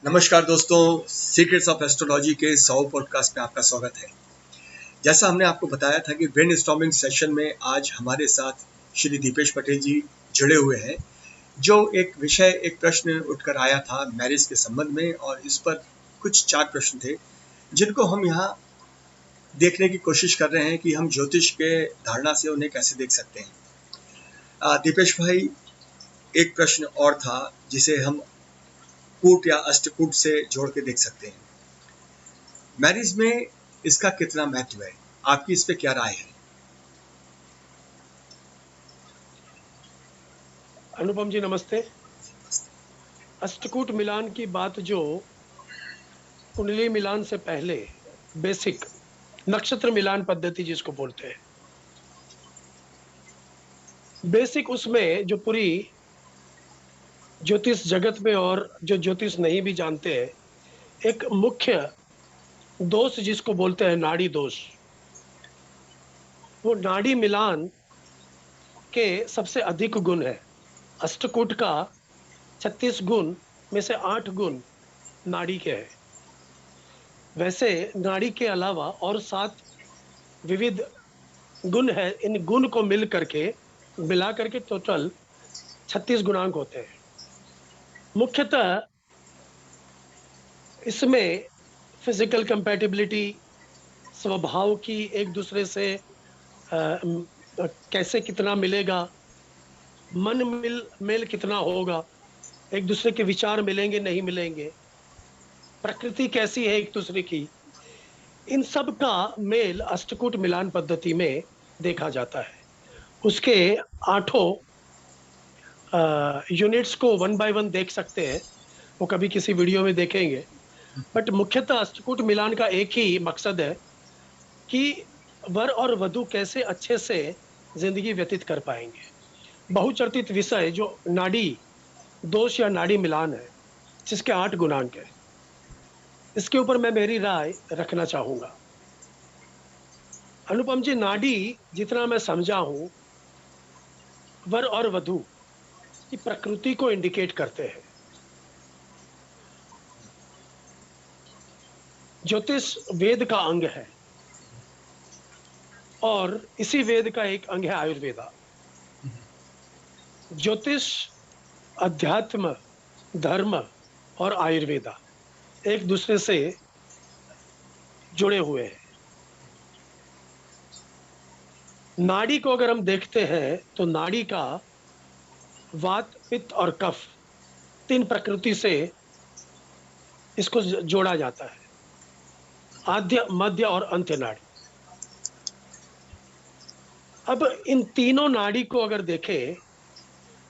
नमस्कार दोस्तों, secrets of astrology के 100 पॉडकास्ट में आपका स्वागत है। जैसा हमने आपको बताया था कि ब्रेनस्टॉर्मिंग सेशन में आज हमारे साथ श्री दीपेश पटेल जी जुड़े हुए हैं, जो एक प्रश्न उठकर आया था मैरिज के संबंध में, और इस पर कुछ 4 प्रश्न थे जिनको हम यहाँ देखने की कोशिश कर रहे हैं कि हम ज्योतिष के धारणा से उन्हें कैसे देख सकते हैं। दीपेश भाई, एक प्रश्न और था जिसे हम कूट या अष्टकूट से जोड़ के देख सकते हैं। मैरिज में इसका कितना महत्व है? आपकी इस पे क्या राय है? अनुपम जी नमस्ते। अष्टकूट मिलान की बात जो कुंडली मिलान से पहले बेसिक नक्षत्र मिलान पद्धति जिसको बोलते हैं, बेसिक उसमें जो पूरी ज्योतिष जगत में और जो ज्योतिष नहीं भी जानते हैं, एक मुख्य दोष जिसको बोलते हैं नाड़ी दोष, वो नाड़ी मिलान के सबसे अधिक गुण है। अष्टकूट का 36 गुण में से 8 गुण नाड़ी के हैं। वैसे नाड़ी के अलावा और 7 विविध गुण है। इन गुण को मिला करके टोटल 36 गुणांक होते हैं। मुख्यतः इसमें फिजिकल कंपैटिबिलिटी, स्वभाव की एक दूसरे से कैसे कितना मिलेगा, मन मेल कितना होगा, एक दूसरे के विचार मिलेंगे नहीं मिलेंगे, प्रकृति कैसी है एक दूसरे की, इन सब का मेल अष्टकूट मिलान पद्धति में देखा जाता है। उसके 8 यूनिट्स को 1 बाय 1 देख सकते हैं, वो कभी किसी वीडियो में देखेंगे। बट मुख्यतः अष्टकूट मिलान का एक ही मकसद है कि वर और वधू कैसे अच्छे से जिंदगी व्यतीत कर पाएंगे। बहुचर्चित विषय जो नाड़ी दोष या नाड़ी मिलान है, जिसके 8 गुणांक है, इसके ऊपर मैं मेरी राय रखना चाहूंगा। अनुपम जी, नाड़ी जितना मैं समझा हूं, वर और वधू की प्रकृति को इंडिकेट करते हैं। ज्योतिष वेद का अंग है और इसी वेद का एक अंग है आयुर्वेदा। ज्योतिष, अध्यात्म, धर्म और आयुर्वेदा एक दूसरे से जुड़े हुए हैं। नाड़ी को अगर हम देखते हैं तो नाड़ी का वात, पित्त और कफ 3 प्रकृति से इसको जोड़ा जाता है, आद्य, मध्य और अंत्य नाड़ी। अब इन तीनों नाड़ी को अगर देखें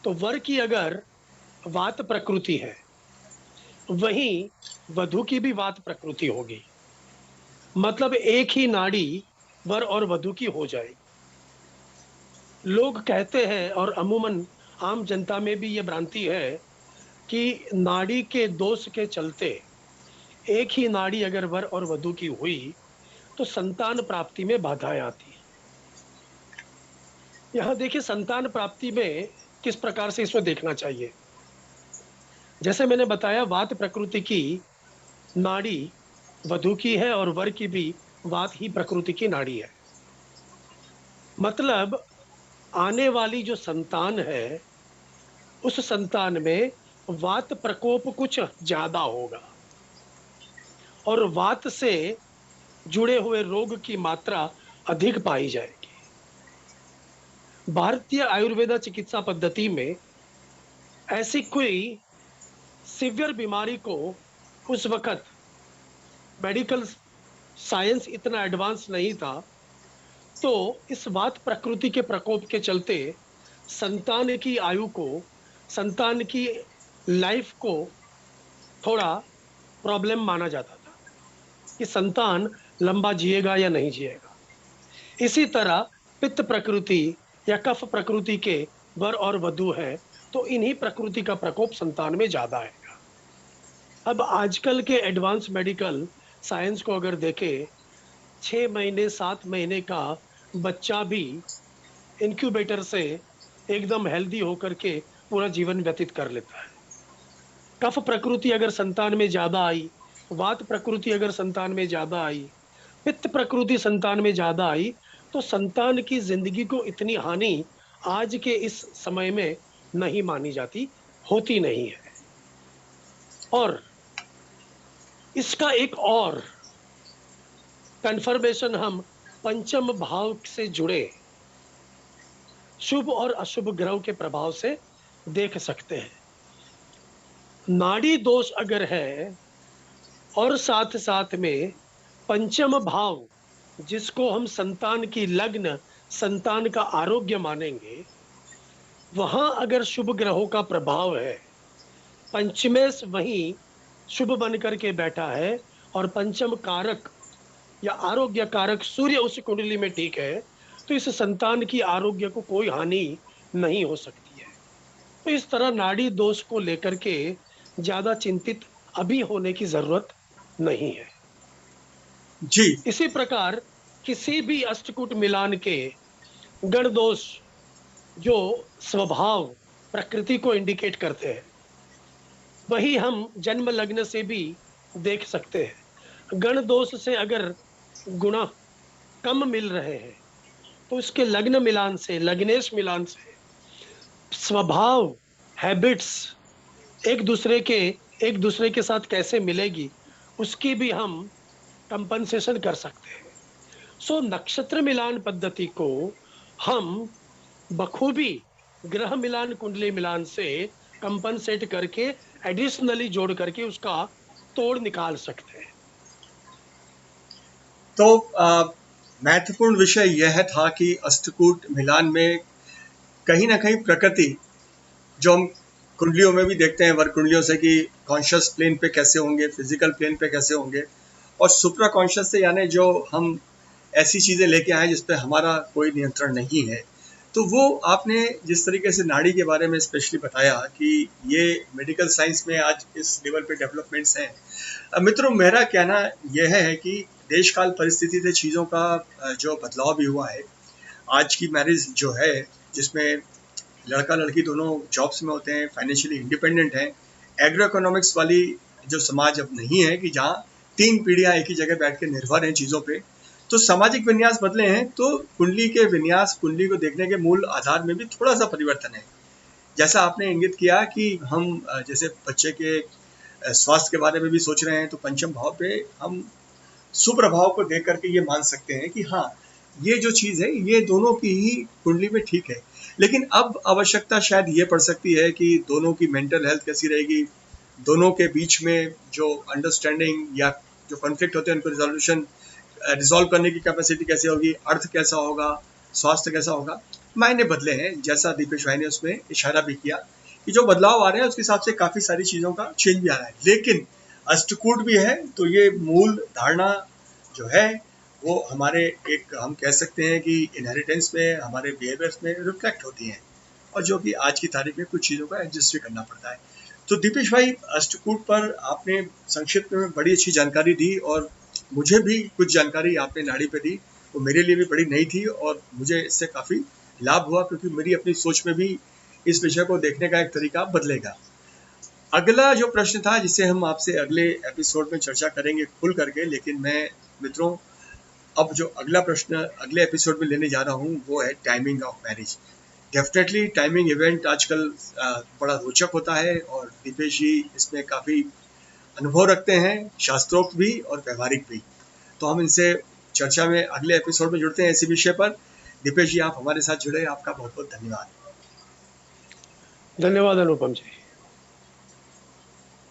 तो वर की अगर वात प्रकृति है, वहीं वधू की भी वात प्रकृति होगी। मतलब एक ही नाड़ी वर और वधू की हो जाएगी। लोग कहते हैं और अमूमन आम जनता में भी ये भ्रांति है कि नाड़ी के दोष के चलते एक ही नाड़ी अगर वर और वधू की हुई तो संतान प्राप्ति में बाधाएं आती है। यहां देखिए, संतान प्राप्ति में किस प्रकार से इसको देखना चाहिए। जैसे मैंने बताया, वात प्रकृति की नाड़ी वधू की है और वर की भी वात ही प्रकृति की नाड़ी है। मतलब आने वाली जो संतान है, उस संतान में वात प्रकोप कुछ ज्यादा होगा और वात से जुड़े हुए रोग की मात्रा अधिक पाई जाएगी। भारतीय आयुर्वेदा चिकित्सा पद्धति में ऐसी कोई सीवियर बीमारी को उस वक्त मेडिकल साइंस इतना एडवांस नहीं था, तो इस वात प्रकृति के प्रकोप के चलते संतान की आयु को, संतान की लाइफ को थोड़ा प्रॉब्लम माना जाता था कि संतान लंबा जिएगा या नहीं जिएगा। इसी तरह पित्त प्रकृति या कफ प्रकृति के वर और वधू है तो इन्हीं प्रकृति का प्रकोप संतान में ज्यादा आएगा। अब आजकल के एडवांस मेडिकल साइंस को अगर देखें, 6 महीने 7 महीने का बच्चा भी इंक्यूबेटर से एकदम हेल्दी होकर के पूरा जीवन व्यतीत कर लेता है। कफ प्रकृति अगर संतान में ज्यादा आई, वात प्रकृति अगर संतान में ज्यादा आई, पित्त प्रकृति संतान में ज्यादा आई, तो संतान की जिंदगी को इतनी हानि आज के इस समय में नहीं मानी जाती, होती नहीं है। और इसका एक और कंफर्मेशन हम पंचम भाव से जुड़े शुभ और अशुभ ग्रहों के प्रभाव से देख सकते हैं। नाड़ी दोष अगर है और साथ साथ में पंचम भाव, जिसको हम संतान की लग्न, संतान का आरोग्य मानेंगे, वहां अगर शुभ ग्रहों का प्रभाव है, पंचमेश वहीं शुभ बन करके बैठा है और पंचम कारक या आरोग्य कारक सूर्य उस कुंडली में ठीक है, तो इस संतान की आरोग्य को कोई हानि नहीं हो सकती है। तो इस तरह नाड़ी दोष को लेकर के ज्यादा चिंतित अभी होने की जरूरत नहीं है जी। इसी प्रकार किसी भी अष्टकूट मिलान के गण दोष जो स्वभाव प्रकृति को इंडिकेट करते हैं, वही हम जन्म लग्न से भी देख सकते हैं। गण दोष से अगर गुणा कम मिल रहे हैं, तो इसके लग्न मिलान से, लग्नेश मिलान से स्वभाव, हैबिट्स एक दूसरे के साथ कैसे मिलेगी, उसकी भी हम कंपनसेशन कर सकते हैं। सो नक्षत्र मिलान पद्धति को हम बखूबी ग्रह मिलान, कुंडली मिलान से कंपनसेट करके एडिशनली जोड़ करके उसका तोड़ निकाल सकते हैं। तो महत्वपूर्ण विषय यह था कि अष्टकूट मिलान में कहीं ना कहीं प्रकृति, जो हम कुंडलियों में भी देखते हैं वर्ग कुंडलियों से, कि कॉन्शियस प्लेन पे कैसे होंगे, फिजिकल प्लेन पे कैसे होंगे, और सुप्रा कॉन्शियस से यानी जो हम ऐसी चीजें लेके आए जिस पे हमारा कोई नियंत्रण नहीं है। तो वो आपने जिस तरीके से नाड़ी के बारे में स्पेशली बताया कि ये मेडिकल साइंस में आज इस लेवल पे डेवलपमेंट्स हैं। मित्रों, मेरा कहना यह है कि देश काल परिस्थिति से चीज़ों का जो बदलाव भी हुआ है। आज की मैरिज जो है, जिसमें लड़का लड़की दोनों जॉब्स में होते हैं, फाइनेंशियली इंडिपेंडेंट हैं, एग्रो इकोनॉमिक्स वाली जो समाज अब नहीं है कि जहाँ 3 पीढ़ियाँ एक ही जगह बैठ के निर्भर हैं चीज़ों पे। तो सामाजिक विन्यास बदले हैं, तो कुंडली के विन्यास, कुंडली को देखने के मूल आधार में भी थोड़ा सा परिवर्तन है। जैसा आपने इंगित किया कि हम जैसे बच्चे के स्वास्थ्य के बारे में भी सोच रहे हैं, तो पंचम भाव पे हम सुप्रभाव को देख करके ये मान सकते हैं कि हाँ, ये जो चीज़ है ये दोनों की ही कुंडली में ठीक है। लेकिन अब आवश्यकता शायद ये पड़ सकती है कि दोनों की मेंटल हेल्थ कैसी रहेगी, दोनों के बीच में जो अंडरस्टैंडिंग या जो कॉन्फ्लिक्ट होते हैं उनको रिजॉल्व करने की कैपेसिटी कैसे होगी, अर्थ कैसा होगा, स्वास्थ्य कैसा होगा, मायने बदले हैं। जैसा दीपेश भाई ने उसमें इशारा भी किया कि जो बदलाव आ रहे हैं उसके हिसाब से काफ़ी सारी चीज़ों का चेंज भी आ रहा है। लेकिन अष्टकूट भी है, तो ये मूल धारणा जो है वो हमारे एक, हम कह सकते हैं कि इनहेरिटेंस में, हमारे बिहेवियर्स में रिफ्लेक्ट होती हैं, और जो कि आज की तारीख में कुछ चीज़ों का एडजस्ट भी करना पड़ता है। तो दीपेश भाई, अष्टकूट पर आपने संक्षिप्त में बड़ी अच्छी जानकारी दी, और मुझे भी कुछ जानकारी आपने नाड़ी पे दी, वो मेरे लिए भी बड़ी नई थी, और मुझे इससे काफ़ी लाभ हुआ, क्योंकि मेरी अपनी सोच में भी इस विषय को देखने का एक तरीका बदलेगा। अगला जो प्रश्न था जिसे हम आपसे अगले एपिसोड में चर्चा करेंगे खुल करके, लेकिन मैं मित्रों अब जो अगला प्रश्न अगले एपिसोड में लेने जा रहा हूँ वो है timing of marriage. Definitely timing event आजकल बड़ा रोचक होता है, और दीपेश जी इसमें काफ़ी अनुभव रखते हैं, शास्त्रोक्त भी और व्यवहारिक भी। तो हम इनसे चर्चा में अगले एपिसोड में जुड़ते हैं इसी विषय पर। दीपेश जी, आप हमारे साथ जुड़े, आपका बहुत बहुत धन्यवाद। धन्यवाद अनुपम जी।